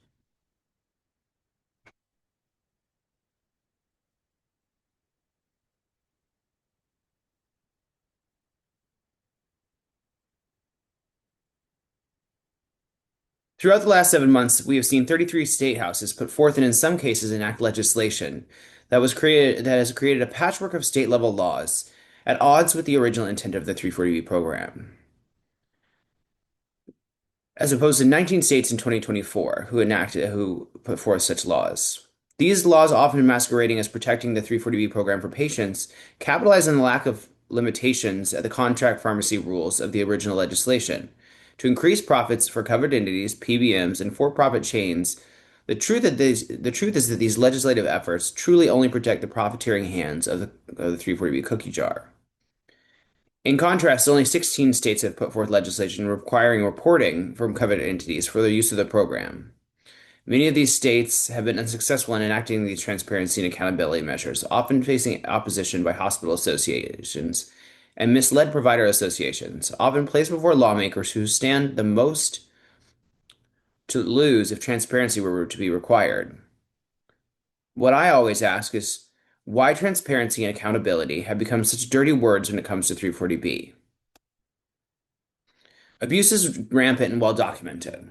S7: Throughout the last 7 months, we have seen 33 state houses put forth and in some cases enact legislation that has created a patchwork of state-level laws at odds with the original intent of the 340B program, as opposed to 19 states in 2024 who put forth such laws. These laws, often masquerading as protecting the 340B program for patients, capitalize on the lack of limitations at the contract pharmacy rules of the original legislation to increase profits for covered entities, PBMs, and for-profit chains. The truth is that these legislative efforts truly only protect the profiteering hands of the 340B cookie jar. In contrast, only 16 states have put forth legislation requiring reporting from covered entities for their use of the program. Many of these states have been unsuccessful in enacting these transparency and accountability measures, often facing opposition by hospital associations and misled provider associations, often placed before lawmakers who stand the most to lose if transparency were to be required. What I always ask is why transparency and accountability have become such dirty words when it comes to 340B. Abuse is rampant and well documented.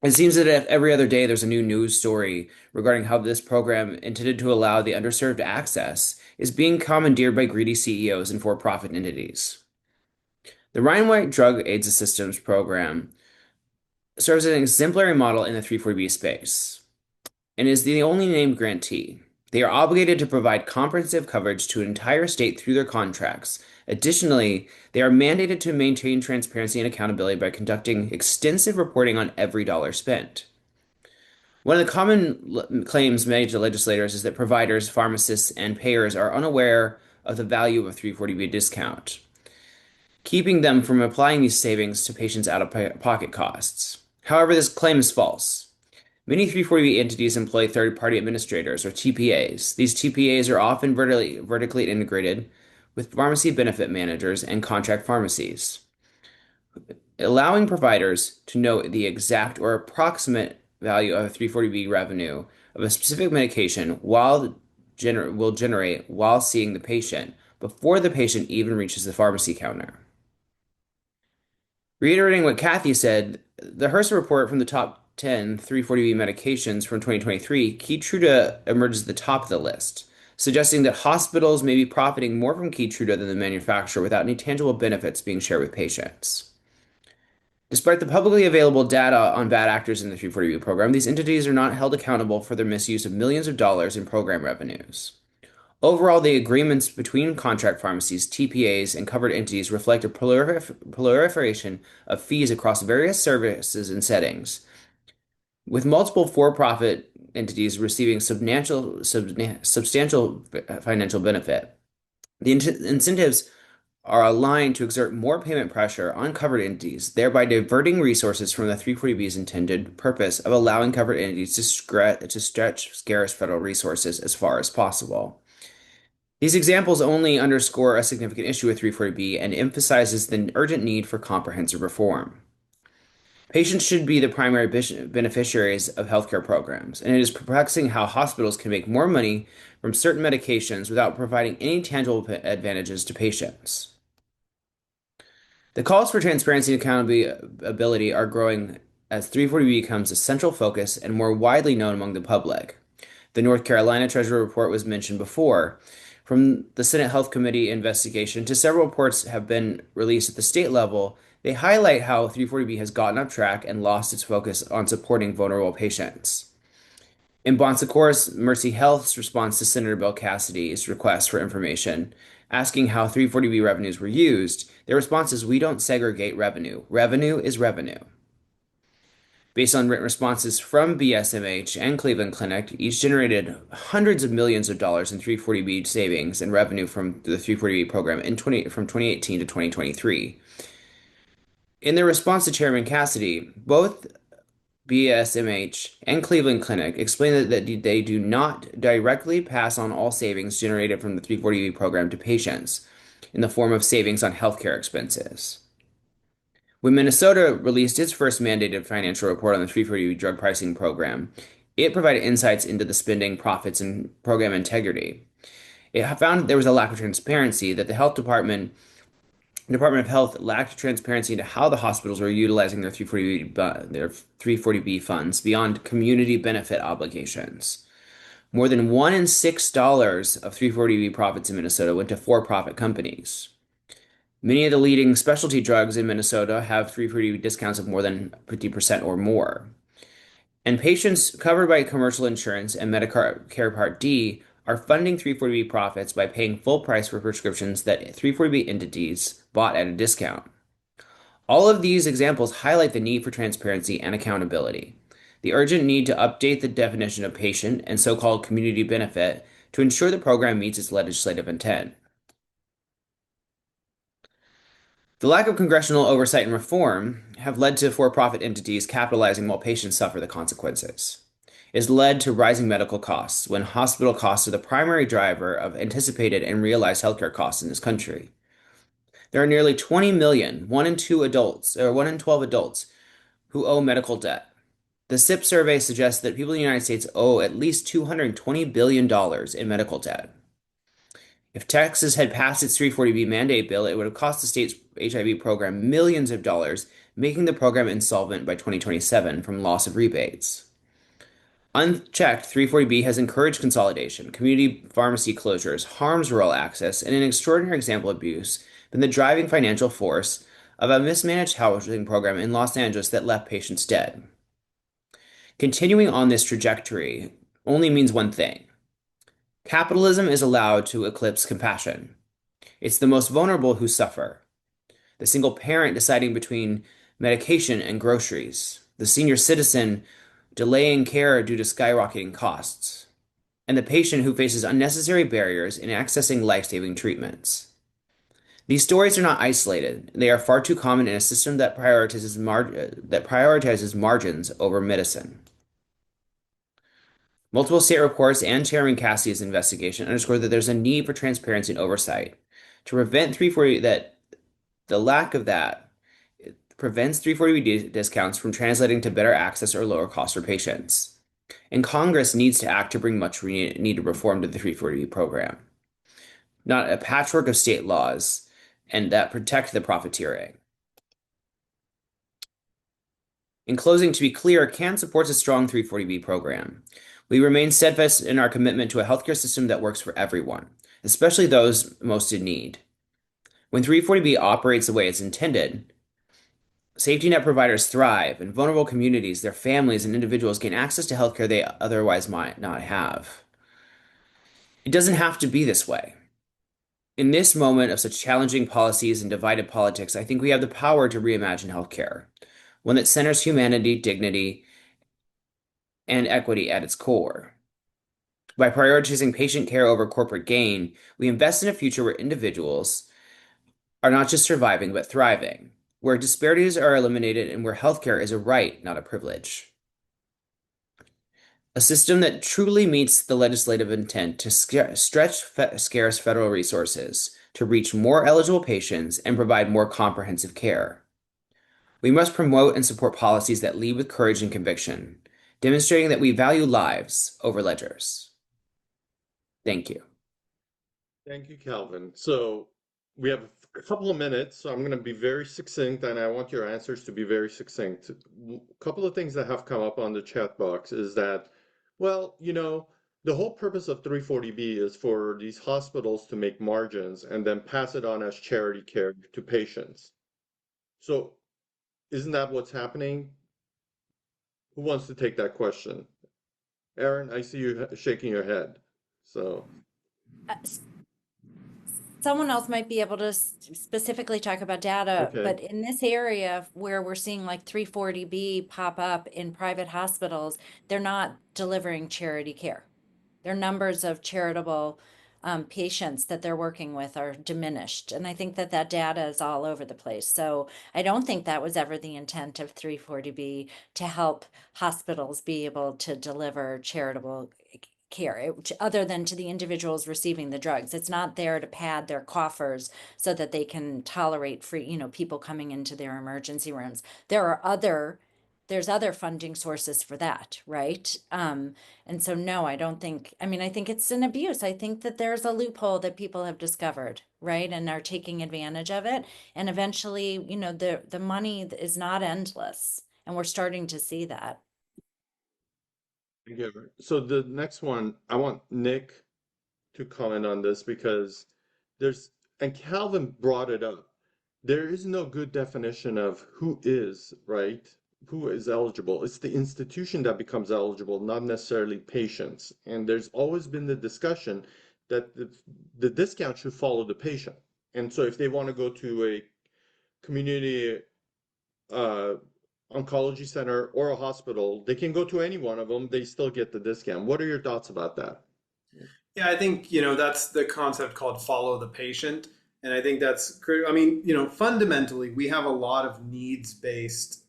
S7: It seems that every other day there's a new news story regarding how this program, intended to allow the underserved access, is being commandeered by greedy CEOs and for-profit entities. The Ryan White Drug AIDS Assistance Program serves as an exemplary model in the 340B space and is the only named grantee. They are obligated to provide comprehensive coverage to an entire state through their contracts. Additionally, they are mandated to maintain transparency and accountability by conducting extensive reporting on every dollar spent. One of the common claims made to legislators is that providers, pharmacists, and payers are unaware of the value of a 340B discount, keeping them from applying these savings to patients' out-of-pocket costs. However, this claim is false. Many 340B entities employ third-party administrators, or TPAs. These TPAs are often vertically integrated with pharmacy benefit managers and contract pharmacies, allowing providers to know the exact or approximate value of 340B revenue of a specific medication will generate while seeing the patient before the patient even reaches the pharmacy counter. Reiterating what Kathy said, the HRSA report from the top 10 340B medications from 2023, Keytruda emerges at the top of the list, suggesting that hospitals may be profiting more from Keytruda than the manufacturer without any tangible benefits being shared with patients. Despite the publicly available data on bad actors in the 340B program, these entities are not held accountable for their misuse of millions of dollars in program revenues. Overall, the agreements between contract pharmacies, TPAs, and covered entities reflect a proliferation of fees across various services and settings, with multiple for-profit entities receiving substantial financial benefit. The incentives are aligned to exert more payment pressure on covered entities, thereby diverting resources from the 340B's intended purpose of allowing covered entities to stretch scarce federal resources as far as possible. These examples only underscore a significant issue with 340B and emphasizes the urgent need for comprehensive reform. Patients should be the primary beneficiaries of healthcare programs, and it is perplexing how hospitals can make more money from certain medications without providing any tangible advantages to patients. The calls for transparency and accountability are growing as 340B becomes a central focus and more widely known among the public. The North Carolina Treasurer Report was mentioned before. From the Senate Health Committee investigation to several reports have been released at the state level, they highlight how 340B has gotten off track and lost its focus on supporting vulnerable patients. In Bon Secours, Mercy Health's response to Senator Bill Cassidy's request for information, asking how 340B revenues were used, their response is, "We don't segregate revenue. Revenue is revenue." Based on written responses from BSMH and Cleveland Clinic, each generated hundreds of millions of dollars in 340B savings and revenue from the 340B program from 2018 to 2023. In their response to Chairman Cassidy, both BSMH and Cleveland Clinic explained that they do not directly pass on all savings generated from the 340B program to patients in the form of savings on healthcare expenses. When Minnesota released its first mandated financial report on the 340B drug pricing program, it provided insights into the spending, profits, and program integrity. It found that there was a lack of transparency, that the Department of Health lacked transparency into how the hospitals were utilizing their 340B funds beyond community benefit obligations. More than $1 in $6 of 340B profits in Minnesota went to for-profit companies. Many of the leading specialty drugs in Minnesota have 340B discounts of more than 50% or more. And patients covered by commercial insurance and Medicare Part D are funding 340B profits by paying full price for prescriptions that 340B entities bought at a discount. All of these examples highlight the need for transparency and accountability, the urgent need to update the definition of patient and so-called community benefit to ensure the program meets its legislative intent. The lack of congressional oversight and reform have led to for-profit entities capitalizing while patients suffer the consequences. It has led to rising medical costs when hospital costs are the primary driver of anticipated and realized healthcare costs in this country. There are nearly 20 million, 1 in 12 adults, who owe medical debt. The SIP survey suggests that people in the United States owe at least $220 billion in medical debt. If Texas had passed its 340B mandate bill, it would have cost the state's HIV program millions of dollars, making the program insolvent by 2027 from loss of rebates. Unchecked, 340B has encouraged consolidation, community pharmacy closures, harms rural access, and an extraordinary example of abuse been the driving financial force of a mismanaged housing program in Los Angeles that left patients dead. Continuing on this trajectory only means one thing. Capitalism is allowed to eclipse compassion. It's the most vulnerable who suffer. The single parent deciding between medication and groceries, the senior citizen delaying care due to skyrocketing costs, and the patient who faces unnecessary barriers in accessing life-saving treatments. These stories are not isolated. They are far too common in a system that prioritizes margins over medicine. Multiple state reports and Chairman Cassidy's investigation underscore that there's a need for transparency and oversight to prevent 340 that the lack of that prevents 340 discounts from translating to better access or lower costs for patients. And Congress needs to act to bring much needed reform to the 340 program, not a patchwork of state laws and that protect the profiteering. In closing, to be clear, CAN supports a strong 340B program. We remain steadfast in our commitment to a healthcare system that works for everyone, especially those most in need. When 340B operates the way it's intended, safety net providers thrive, and vulnerable communities, their families, and individuals gain access to healthcare they otherwise might not have. It doesn't have to be this way. In this moment of such challenging policies and divided politics, I think we have the power to reimagine healthcare, one that centers humanity, dignity, and equity at its core. By prioritizing patient care over corporate gain, we invest in a future where individuals are not just surviving, but thriving, where disparities are eliminated and where healthcare is a right, not a privilege. A system that truly meets the legislative intent to stretch scarce federal resources to reach more eligible patients and provide more comprehensive care. We must promote and support policies that lead with courage and conviction, demonstrating that we value lives over ledgers. Thank you.
S2: Thank you, Calvin. So we have a couple of minutes, so I'm going to be very succinct, and I want your answers to be very succinct. A couple of things that have come up on the chat box is that, well, the whole purpose of 340B is for these hospitals to make margins and then pass it on as charity care to patients. So isn't that what's happening? Who wants to take that question? Aaron, I see you shaking your head. So
S5: Someone else might be able to specifically talk about data,
S2: Okay.
S5: but in this area where we're seeing like 340B pop up in private hospitals, they're not delivering charity care. Their numbers of charitable patients that they're working with are diminished. And I think that that data is all over the place. So I don't think that was ever the intent of 340B to help hospitals be able to deliver charitable care, other than to the individuals receiving the drugs. It's not there to pad their coffers so that they can tolerate free, people coming into their emergency rooms. There's other funding sources for that, right? And so, no, I don't think, I think it's an abuse. I think that there's a loophole that people have discovered, right? And are taking advantage of it. And eventually, the money is not endless. And we're starting to see that.
S2: Thank you. So the next one, I want Nick to comment on this because and Calvin brought it up. There is no good definition of who is, right? Who is eligible. It's the institution that becomes eligible, not necessarily patients. And there's always been the discussion that the discount should follow the patient. And so if they want to go to a community oncology center or a hospital, they can go to any one of them, they still get the discount. What are your thoughts about that?
S3: Yeah, I think, that's the concept called follow the patient. And I think that's critical. Fundamentally, we have a lot of needs-based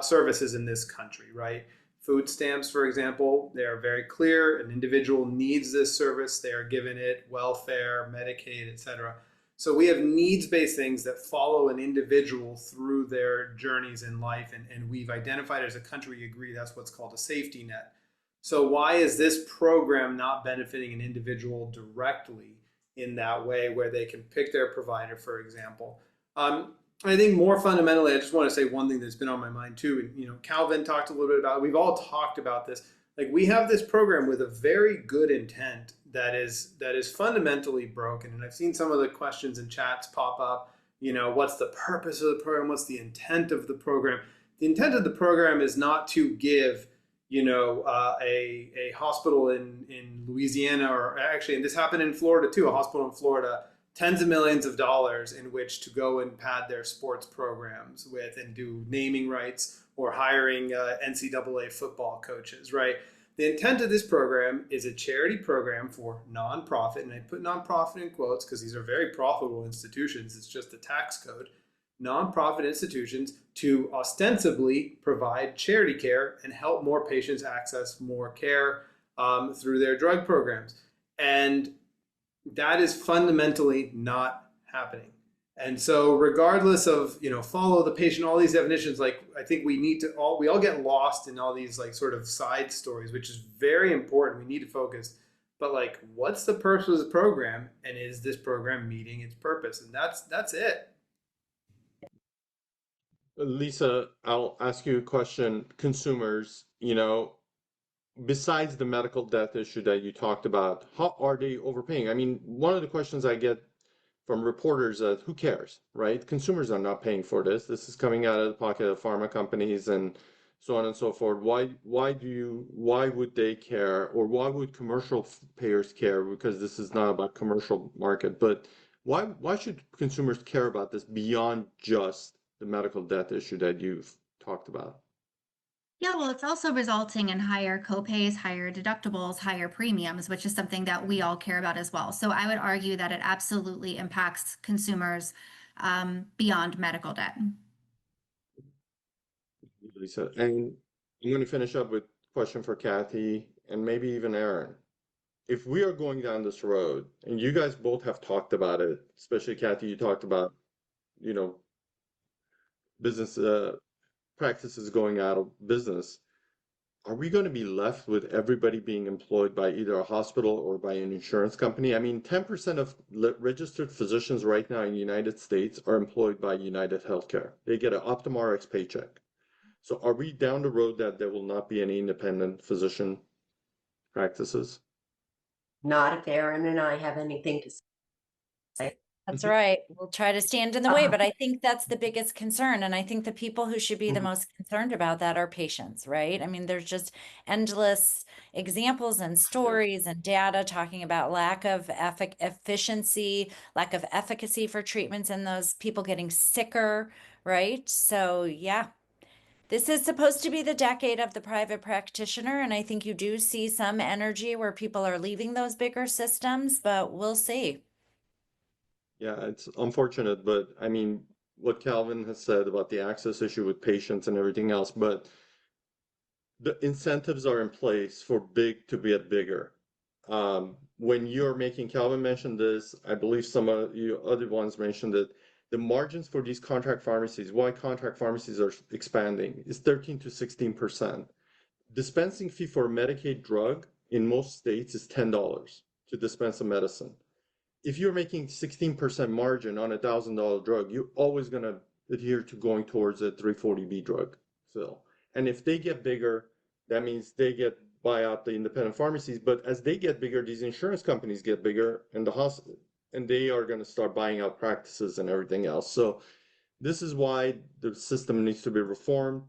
S3: services in this country, right? Food stamps, for example, they are very clear. An individual needs this service. They are given it, welfare, Medicaid, etc. So we have needs-based things that follow an individual through their journeys in life. And we've identified as a country, we agree that's what's called a safety net. So why is this program not benefiting an individual directly in that way where they can pick their provider, for example? I think more fundamentally, I just want to say one thing that's been on my mind too. And, Calvin talked a little bit about, we've all talked about this. Like, we have this program with a very good intent that is fundamentally broken. And I've seen some of the questions in chats pop up, what's the purpose of the program? What's the intent of the program? The intent of the program is not to give a hospital in Louisiana, or actually, and this happened in Florida too, a hospital in Florida, tens of millions of dollars in which to go and pad their sports programs with and do naming rights or hiring NCAA football coaches, right? The intent of this program is a charity program for nonprofit, and I put nonprofit in quotes because these are very profitable institutions. It's just the tax code. Nonprofit institutions to ostensibly provide charity care and help more patients access more care through their drug programs. And that is fundamentally not happening. And so regardless of, follow the patient, all these definitions, like, I think we all get lost in all these like sort of side stories, which is very important. We need to focus. But like, what's the purpose of the program? And is this program meeting its purpose? And that's it.
S2: Lisa, I'll ask you a question. Consumers, besides the medical death issue that you talked about, how are they overpaying? One of the questions I get from reporters is, who cares, right? Consumers are not paying for this. This is coming out of the pocket of pharma companies and so on and so forth. Why would they care, or why would commercial payers care? Because this is not about commercial market, but why should consumers care about this beyond just the medical death issue that you've talked about?
S6: Yeah, well, it's also resulting in higher copays, higher deductibles, higher premiums, which is something that we all care about as well. So I would argue that it absolutely impacts consumers beyond medical debt.
S2: Lisa. And I'm going to finish up with a question for Kathy and maybe even Aaron. If we are going down this road, and you guys both have talked about it, especially Kathy, you talked about, you know, business practices going out of business. Are we going to be left with everybody being employed by either a hospital or by an insurance company? I mean, 10% of registered physicians right now in the United States are employed by United Healthcare. They get an Optum Rx paycheck. So are we down the road that there will not be any independent physician practices?
S4: Not if Aaron and I have anything to say.
S5: That's right. We'll try to stand in the way, but I think that's the biggest concern. And I think the people who should be the most concerned about that are patients, right? I mean, there's just endless examples and stories and data talking about lack of efficiency, lack of efficacy for treatments, and those people getting sicker, right? So, yeah. This is supposed to be the decade of the private practitioner, and I think you do see some energy where people are leaving those bigger systems, but we'll see.
S2: Yeah, it's unfortunate, but I mean, what Calvin has said about the access issue with patients and everything else, but the incentives are in place for big to get bigger. When you're making, Calvin mentioned this, I believe some of you other ones mentioned that the margins for these contract pharmacies, why contract pharmacies are expanding, is 13 to 16%. Dispensing fee for a Medicaid drug in most states is $10 to dispense a medicine. If you're making 16% margin on a $1,000 drug, you're always going to adhere to going towards a 340B drug fill. And if they get bigger, that means they get buy out the independent pharmacies. But as they get bigger, these insurance companies get bigger, and the hospital, and they are going to start buying out practices and everything else. So this is why the system needs to be reformed.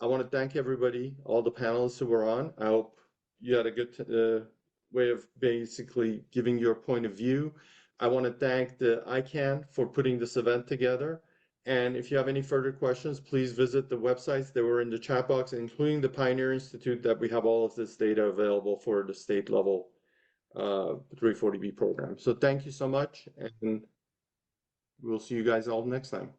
S2: I want to thank everybody, all the panelists who were on. I hope you had a good way of basically giving your point of view. I want to thank the ICAN for putting this event together. And if you have any further questions, please visit the websites that were in the chat box, including the Pioneer Institute, that we have all of this data available for the state level 340B program. So thank you so much, and we'll see you guys all next time.